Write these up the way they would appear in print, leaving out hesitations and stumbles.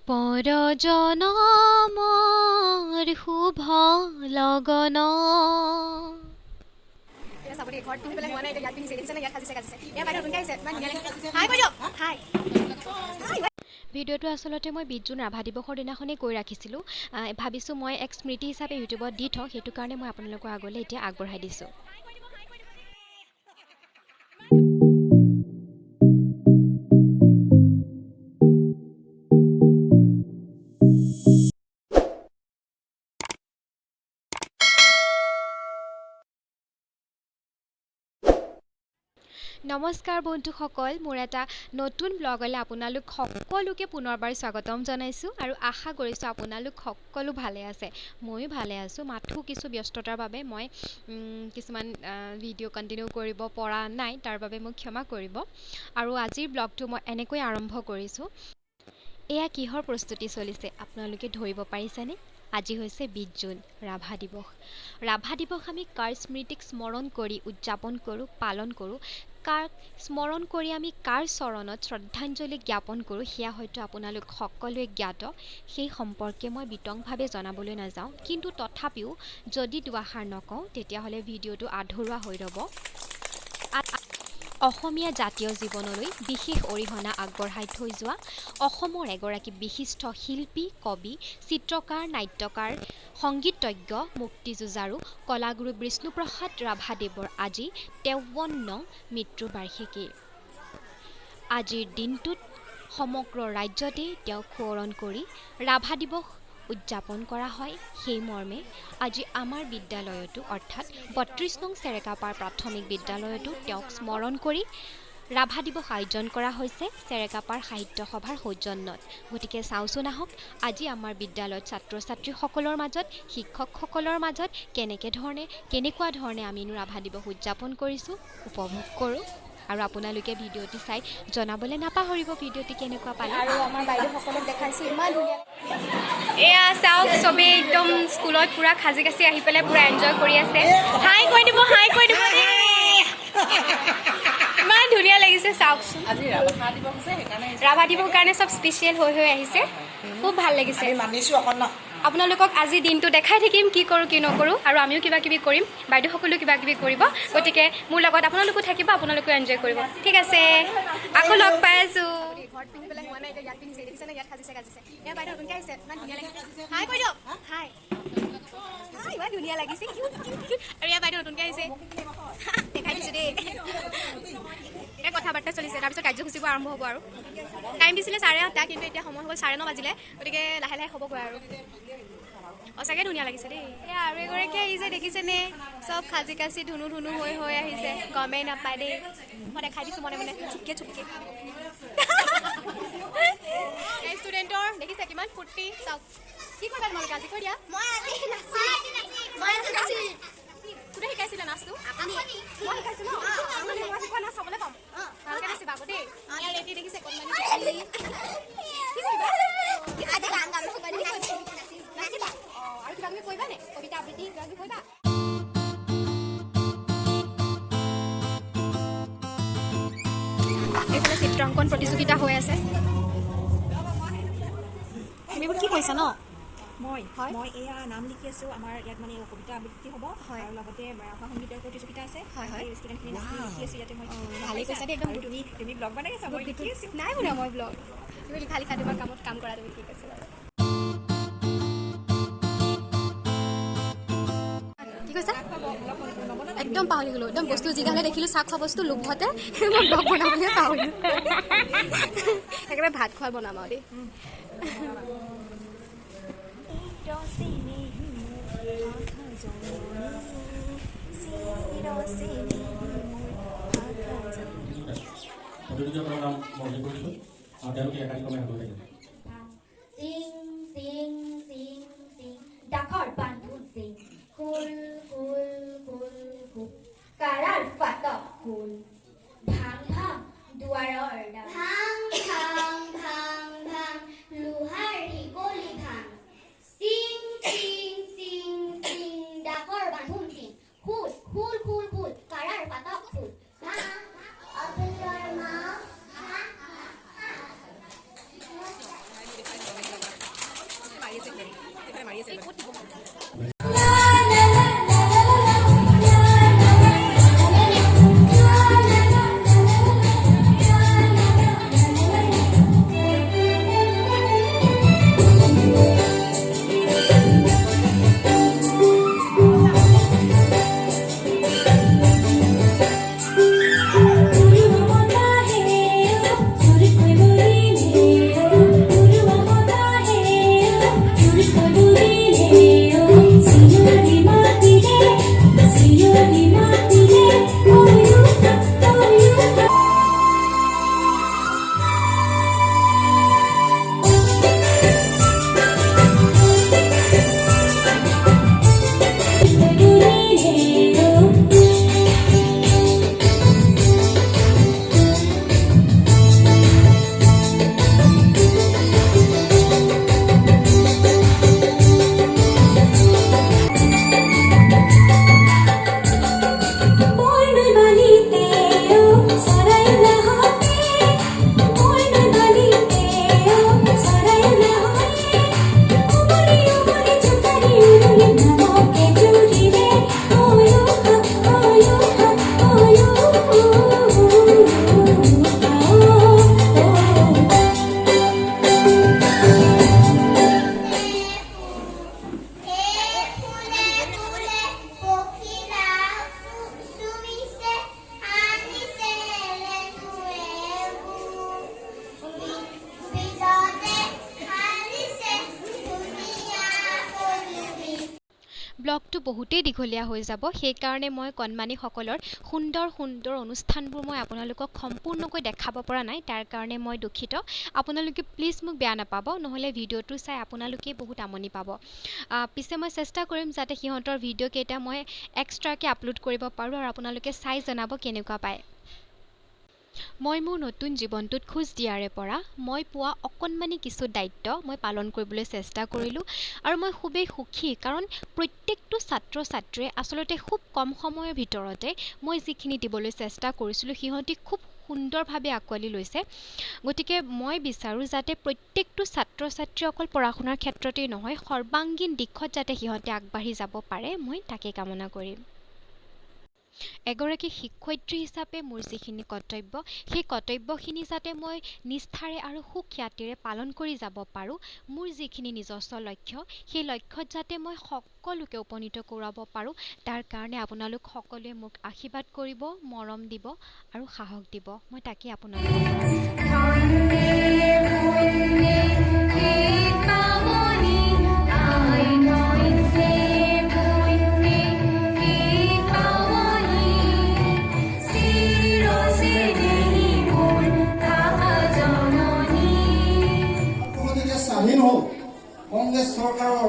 পৰজনমৰ শুভ লগন। ভিডিঅ'টো আচলতে মই ২০ জুন ৰাভা দিৱসৰ দিনাখনেই কৈ ৰাখিছিলোঁ। ভাবিছোঁ মই এক স্মৃতি হিচাপে ইউটিউবত দি থওঁ, সেইটো কাৰণে মই আপোনালোকৰ আগলৈ এতিয়া আগবঢ়াই দিছোঁ। নমস্কাৰ বন্ধুসকল, মোৰ এটা নতুন ব্লগলৈ আপোনালোক সকলোকে পুনৰবাৰ স্বাগতম জনাইছোঁ আৰু আশা কৰিছোঁ আপোনালোক সকলো ভালে আছে। ময়ো ভালে আছোঁ, মাথো কিছু ব্যস্ততাৰ বাবে মই কিছুমান ভিডিঅ' কণ্টিনিউ কৰিব পৰা নাই, তাৰ বাবে মোক ক্ষমা কৰিব। আৰু আজিৰ ব্লগটো মই এনেকৈ আৰম্ভ কৰিছোঁ। এয়া কিহৰ প্ৰস্তুতি চলিছে আপোনালোকে ধৰিব পাৰিছেনে? আজি হৈছে ২০ জুন ৰাভা দিৱস। ৰাভা দিৱস আমি কাৰ স্মৃতিক স্মৰণ কৰি উদযাপন কৰোঁ, পালন কৰোঁ, কাক স্মৰণ কৰি আমি কাৰ চৰণত শ্ৰদ্ধাঞ্জলি জ্ঞাপন কৰোঁ, সেয়া হয়তো আপোনালোক সকলোৱে জ্ঞাত। সেই সম্পৰ্কে মই বিতংভাৱে জনাবলৈ নাযাওঁ, কিন্তু তথাপিও যদি দুআষাৰ নকওঁ তেতিয়াহ'লে ভিডিঅ'টো আধৰুৱা হৈ ৰ'ব। অসমীয়া জাতীয় জীৱনলৈ বিশেষ অৰিহণা আগবঢ়াই থৈ যোৱা অসমৰ এগৰাকী বিশিষ্ট শিল্পী, কবি, চিত্ৰকাৰ, নাট্যকাৰ, সংগীতজ্ঞ, মুক্তিযুঁজাৰু কলাগুৰু বিষ্ণুপ্ৰসাদ ৰাভাদেৱৰ আজি ৫৩ নং মৃত্যুবাৰ্ষিকী। আজিৰ দিনটোত সমগ্ৰ ৰাজ্যতে তেওঁক সোঁৱৰণ কৰি ৰাভা দিৱস উদযাপন কৰা হয়। সেই মৰ্মে আজি আমাৰ বিদ্যালয়তো অৰ্থাৎ ৩২ নং চেৰেকাপাৰ প্ৰাথমিক বিদ্যালয়তো তেওঁক স্মৰণ কৰি ৰাভা দিৱস আয়োজন কৰা হৈছে চেৰেকাপাৰ সাহিত্য সভাৰ সৌজন্যত। গতিকে চাওঁচোন আহক আজি আমাৰ বিদ্যালয়ত ছাত্ৰ ছাত্ৰীসকলৰ মাজত, শিক্ষকসকলৰ মাজত কেনেকুৱা ধৰণে আমিনো ৰাভা দিৱস উদযাপন কৰিছোঁ, উপভোগ কৰোঁ। আৰু আপোনালোকে ভিডিঅ'টি চাই জনাবলৈ নাপাহৰিব ভিডিঅ'টি কেনেকুৱা পালে। আৰু আমাৰ বাইদেউসকলক দেখাইছোঁ ইমান ধুনীয়া। এয়া চাওক, চবেই একদম স্কুলত পূৰা সাজি কাচি আহি পেলাই পূৰা এনজয় কৰি আছে। হাই কৈ দিব, হাই কৈ দিব। ইমান ধুনীয়া লাগিছে চাওকচোন। আজি ৰাভা দিৱসৰ কাৰণে চব স্পেচিয়েল হৈ আহিছে, খুব ভাল লাগিছে। আপোনালোকক আজি দিনটো দেখাই থাকিম কি কৰোঁ কি নকৰোঁ, আৰু আমিও কিবা কিবি কৰিম, বাইদেউসকলেও কিবা কিবি কৰিব। গতিকে মোৰ লগত আপোনালোকো থাকিব, আপোনালোকেও এনজয় কৰিব। ঠিক আছে, আকৌ লগ পাই আছোঁ। ঘৰত পিন্ধি পেলাই হোৱা নাই, এতিয়া ইয়াত পিন্ধিছে, দেখিছে নে? ইয়াত সাজিছে। এয়া বাইদেউ নতুনকৈ আহিছে, ইমান ধুনীয়া লাগিছে। হাই কৈ দিয়ক, হাই। ইমান ধুনীয়া লাগিছে, আৰু এয়া বাইদেউ নতুনকৈ আহিছে, দেখাই দিছোঁ দেই। এতিয়া কথা বাৰ্তা চলিছে, তাৰপিছত কাৰ্যসূচীবোৰ আৰম্ভ হ'ব। আৰু টাইম দিছিলে 8:30, কিন্তু এতিয়া সময় হ'ল 9:30 বাজিলে। গতিকে লাহে লাহে হ'বগৈ আৰু। সঁচাকৈ ধুনীয়া লাগিছে দেই। এয়া আৰু এগৰাকী আহিছে, দেখিছেনে? চব সাজি কাচি ধুনু হৈ আহিছে, গমেই নাপায় দেই। মই দেখাই দিছোঁ মনে চুপকে। ষ্টুডেণ্টৰ দেখিছে কিমান ফূৰ্তি, চাওক। কি কৰিবা তোমালোকে আজি? কৈ দিয়া। কোনে শিকাইছিলে নাচটো? মই শিকাইছোঁ ন? মই শিকোৱা নাচ চাবলৈ পাম। ভালকৈ নাচিবা আকৌ দেই। ৰেডি দেখিছে কণমানি। কি কৰিবা? আৰু কিবা কিবি কৰিবা নে? কবিতা আবৃত্তি কিবা কিবি কৰিবা? এইফালে চিত্ৰাংকন প্ৰতিযোগিতা হৈ আছে। তুমি কি কৈছা ন? মই এয়া নাম লিখি আছোঁ। আমাৰ ইয়াত মানে কবিতা আবৃত্তি হ'ব, আৰু লগতে ৰাভা সংগীতৰ প্ৰতিযোগিতা আছে। ষ্টুডেণ্টখিনি নাম লিখি আছোঁ ইয়াতে। মই ভালেই কৈছা দেই, একদম। তুমি ব্লগ বনাই আছা? মই লিখি আছোঁ। নাই বনোৱা মই ব্লগ। তুমি লিখা তোমাৰ কামত কাম কৰা তুমি, ঠিক আছে বাৰু। কি কৈছা? একদম পাহৰি গ'লোঁ, একদম বস্তু যিগালে দেখিলোঁ চাহ খোৱা বস্তু লোভতে মই ব্লগ বনাবলৈ পাহৰিলোঁ। একেবাৰে ভাত খোৱা বনাম আৰু দেই। ডাকৰ বান্ধোন চিং, খুল খুল খুল খুল, কাৰাৰ পাতক খুল, ভাং ভাং দুৱাৰৰ দাং, ভাং ভাং ভাং ভাং, লোহাৰ শিকলি ভাং, চিং চিং চিং চিং, ডাকৰ বান্ধোন চিং, খুল খুল খুল খুল, কাৰাৰ পাতক খুল, ভাং অতুলৰ মাও, ব্লগটো বহুতেই দীঘলীয়া হৈ যাব, সেইকাৰণে মই কণমানিসকলৰ সুন্দৰ সুন্দৰ অনুষ্ঠানবোৰ মই আপোনালোকক সম্পূৰ্ণকৈ দেখাব পৰা নাই, তাৰ কাৰণে মই দুখিত। আপোনালোকে প্লিজ মোক বেয়া নাপাব, নহ'লে ভিডিঅ'টো চাই আপোনালোকেই বহুত আমনি পাব। পিছে মই চেষ্টা কৰিম যাতে সিহঁতৰ ভিডিঅ'কেইটা মই এক্সট্ৰাকৈ আপলোড কৰিব পাৰোঁ আৰু আপোনালোকে চাই জনাব কেনেকুৱা পায়। মই মোৰ নতুন জীৱনটোত খোজ দিয়াৰে পৰা মই পোৱা অকণমানি কিছু দায়িত্ব মই পালন কৰিবলৈ চেষ্টা কৰিলোঁ আৰু মই খুবেই সুখী, কাৰণ প্ৰত্যেকটো ছাত্ৰ ছাত্ৰীয়ে আচলতে খুব কম সময়ৰ ভিতৰতে মই যিখিনি দিবলৈ চেষ্টা কৰিছিলোঁ সিহঁতি খুব সুন্দৰভাৱে আঁকোৱালি লৈছে। গতিকে মই বিচাৰোঁ যাতে প্ৰত্যেকটো ছাত্ৰ ছাত্ৰী অকল পঢ়া শুনাৰ ক্ষেত্ৰতেই নহয়, সৰ্বাংগীন দিশত যাতে সিহঁতে আগবাঢ়ি যাব পাৰে, মই তাকে কামনা কৰিম। এগৰাকী শিক্ষয়িত্ৰী হিচাপে মোৰ যিখিনি কৰ্তব্য, সেই কৰ্তব্যখিনি যাতে মই নিষ্ঠাৰে আৰু সুখ্যাতিৰে পালন কৰি যাব পাৰোঁ, মোৰ যিখিনি নিজস্ব লক্ষ্য, সেই লক্ষ্যত যাতে মই সকলোকে উপনীত কৰাব পাৰোঁ, তাৰ কাৰণে আপোনালোক সকলোৱে মোক আশীৰ্বাদ কৰিব, মৰম দিব আৰু সাহস দিব। মই তাকেই আপোনালোকৰ পৰা কংগ্ৰেছ চৰকাৰৰ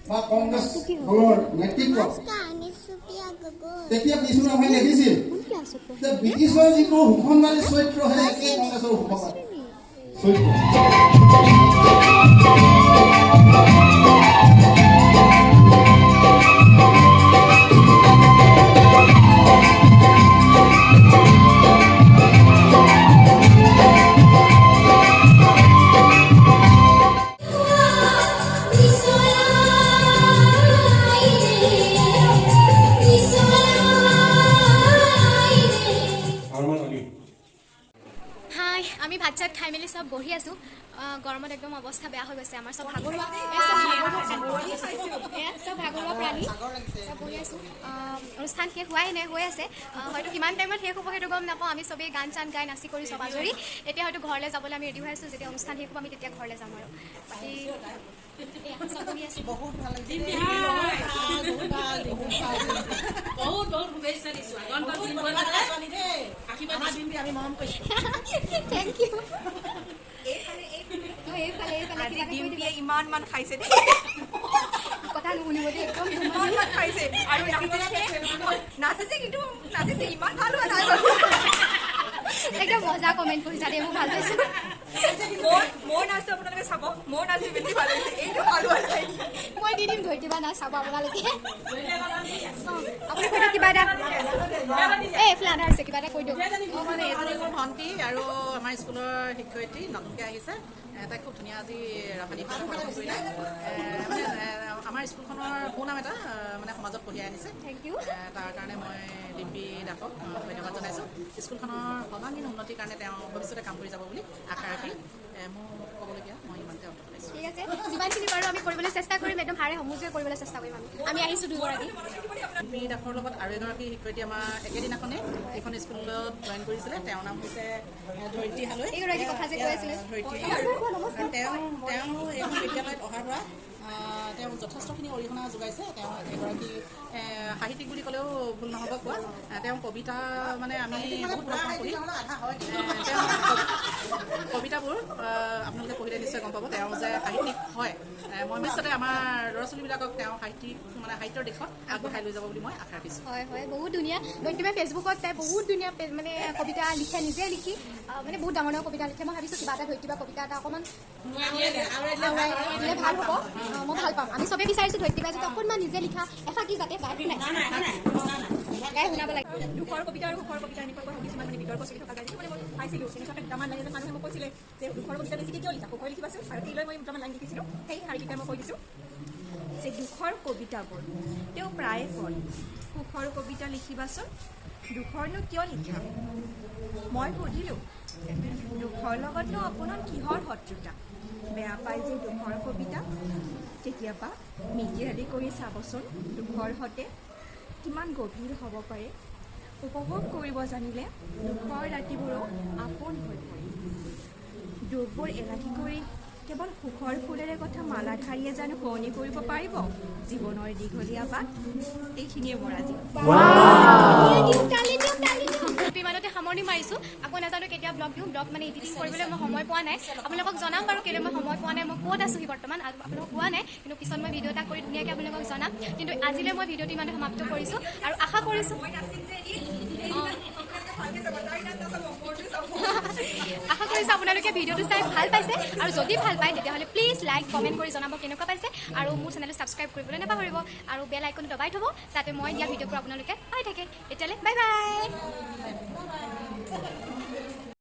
বা কংগ্ৰেছ দলৰ নেতৃত্বত তেতিয়া কিছু মানুহে দেখিছিল যে ব্ৰিটিছৰ যিটো সুখনদাৰী চৰিত্ৰ সেই একেই কংগ্ৰেছৰ সুখনদাৰী চৰিত্ৰ। আমি ভাত চাত খাই মেলি চব বহি আছোঁ। গৰমত একদম অৱস্থা বেয়া হৈ গৈছে আমাৰ, চব ভাগৰুৱা প্ৰাণী চব বহি আছোঁ। অনুষ্ঠান শেষ হোৱাই নাই, হৈ আছে। হয়তো কিমান টাইমত শেষ হ'ব সেইটো গম নাপাওঁ। আমি চবেই গান চান গাই নাচি কৰি চব আজৰি। এতিয়া হয়তো ঘৰলৈ যাবলৈ আমি ৰেডি হৈ আছোঁ। যেতিয়া অনুষ্ঠান শেষ হ'ব আমি তেতিয়া ঘৰলৈ যাম আৰু বাকী চব বহি আছোঁ। বহুত ভাল লাগিছে, বহুত শুভেচ্ছা দিছোঁ। আমি মৰম কৰিছোঁ। Thank you. ইমান মান খাইছে দেই, কথা নুশুনিব দেই, একদম ইমান মান খাইছে আৰু নাচিছে কিন্তু নাচিছে ইমান ভাল হোৱা নাই। একদম মজা কমেণ্ট কৰিছা দেই, মই ভাল পাইছোঁ। মোৰ নাচটো আপোনালোকে চাব, মোৰ নাচটো বেছি ভাল হৈছে, এইটো ভাল হোৱা নাই। মই দি দিম ধৈৰ্য্যবা নাচ চাব আপোনালোকে। আপুনি কৈ দিয়ক কিবা এটা, এই এইফালে আধা হৈছে, কিবা এটা কৈ দিয়ক। মানে এজনী মোৰ ভণ্টি আৰু আমাৰ স্কুলৰ শিক্ষয়িত্ৰী নতুনকৈ আহিছে, তাই খুব ধুনীয়া আজি ৰাভা দিৱস পালন কৰিলে। আমাৰ স্কুলখনৰ সুনাম এটা মানে সমাজত কঢ়িয়াই আনিছে। Thank you. তাৰ কাৰণে মই ডিম্পী দাসক ধন্যবাদ জনাইছোঁ। স্কুলখনৰ সৰ্বাংগীন উন্নতিৰ কাৰণে তেওঁ ভৱিষ্যতে কাম কৰি যাব বুলি আশা ৰাখি মোৰ ক'বলগীয়া মই ইমানতে অন্ত কৰিছোঁ। ঠিক আছে, যিমানখিনি পাৰোঁ আমি কৰিবলৈ চেষ্টা কৰিম, একদম হাড়ে সমজুৱে কৰিবলৈ চেষ্টা কৰিম। আমি আহিছোঁ দুগৰাকী। ডিম্পী দাসৰ লগত আৰু এগৰাকী শিক্ষয়িত্ৰী আমাৰ একেদিনাখনে এইখন স্কুলত জইন কৰিছিলে। তেওঁৰ নাম হৈছে ধৰিত্ৰী হালৈ। এইগৰাকী কথা যে কৈ আছিলে। ধৰিত্ৰী তেওঁ এইখন বিদ্যালয়ত অহাৰ পৰা তেওঁ যথেষ্টখিনি অৰিহণা যোগাইছে। তেওঁ এগৰাকী সাহিত্যিক বুলি ক'লেও ভুল নহ'ব কোৱা। তেওঁ কবিতা মানে আমি বহুত পছন্দ কৰি তেওঁ কবিতাবোৰ আপোনালোকে পঢ়িলে নিশ্চয় গম পাব তেওঁ যে সাহিত্যিক হয়। মই ভৱিষ্যতে আমাৰ ল'ৰা ছোৱালীবিলাকক তেওঁ সাহিত্যৰ দিশত আগবঢ়াই লৈ যাব বুলি মই আশা ৰাখিছোঁ। হয় হয়, বহুত ধুনীয়া। ধৰিত্ৰীবাই ফেচবুকত তাই বহুত ধুনীয়া মানে কবিতা লিখে, নিজে লিখি মানে বহুত ডাঙৰ ডাঙৰ কবিতা লিখে। মই ভাবিছোঁ কিবা এটা ধৰিত্ৰীবা কবিতা এটা অকণমান দিলে ভাল হ'ব। মই ভাল পাম। আমি চবেই বিচাৰিছোঁ ধৰিত্ৰীবাই যাতে অকণমান নিজে লিখা এফাকি যাতে গাই শুনাব লাগে। দুখৰ কবিতা আৰু সুখৰ কবিতা এনেকুৱা কিছুমান মানে বিতৰ্ক চলি থকা যায়। মানে মই পাইছিলোঁ তেনেকুৱা দুটামান লাইন মানুহে মোক কৈছিলে যে দুখৰ কবিতা বেছিকৈ কিয় লিখা, সুখৰ লিখিবাচোন। আৰু এইলৈ মই দুটামান লাইন লিখিছিলোঁ। সেই শাৰীকেইটা মই কৈ দিছোঁ যে দুখৰ কবিতাবোৰ তেওঁ প্ৰায়ে কয়, সুখৰ কবিতা লিখিবাচোন, দুখৰনো কিয় লিখা। মই সুধিলোঁ, দুখৰ লগতনো আপোনাৰ কিহৰ শত্ৰুতা, বেয়া পায় যে দুখৰ কবিতা। কেতিয়াবা মিতিৰালি কৰি চাবচোন, দুখৰ সতে কিমান গভীৰ হ'ব পাৰে। উপভোগ কৰিব জানিলে দুখৰ ৰাতিবোৰো আপোন হৈ পৰে। দুখবোৰ এলাগি কৰি কেৱল সুখৰ ফুলেৰে কথা মালাধাৰীয়ে জানো শুৱনি কৰিব পাৰিব জীৱনৰ দীঘলীয়া বাট। এইখিনিয়ে মোৰ আজি। ইমানতে সামৰণি মাৰিছোঁ। আকৌ নাজানো কেতিয়া ব্লগ দিওঁ। ব্লগ মানে এডিটিং কৰিবলৈ মই সময় পোৱা নাই। আপোনালোকক জনাম বাৰু কেলৈ মই সময় পোৱা নাই, মই ক'ত আছোঁহি বৰ্তমান আপোনালোকক কোৱা নাই। কিন্তু পিছত মই ভিডিঅ' এটা কৰি ধুনীয়াকৈ আপোনালোকক জনাম। কিন্তু আজিলৈ মই ভিডিঅ'টো ইমানে সমাপ্ত কৰিছোঁ আৰু আশা কৰিছোঁ আপোনালোকে ভিডিঅ'টো চাই ভাল পাইছে। আৰু যদি ভাল পায় তেতিয়াহ'লে প্লিজ লাইক কমেণ্ট কৰি জনাব কেনেকুৱা পাইছে। আৰু মোৰ চেনেলটো ছাবস্ক্ৰাইব কৰিবলৈ নাপাহৰিব আৰু বেল আইকনটো দবাই থ'ব যাতে মই দিয়া ভিডিঅ'বোৰ আপোনালোকে পাই থাকে। এতিয়ালৈ বাই বাই।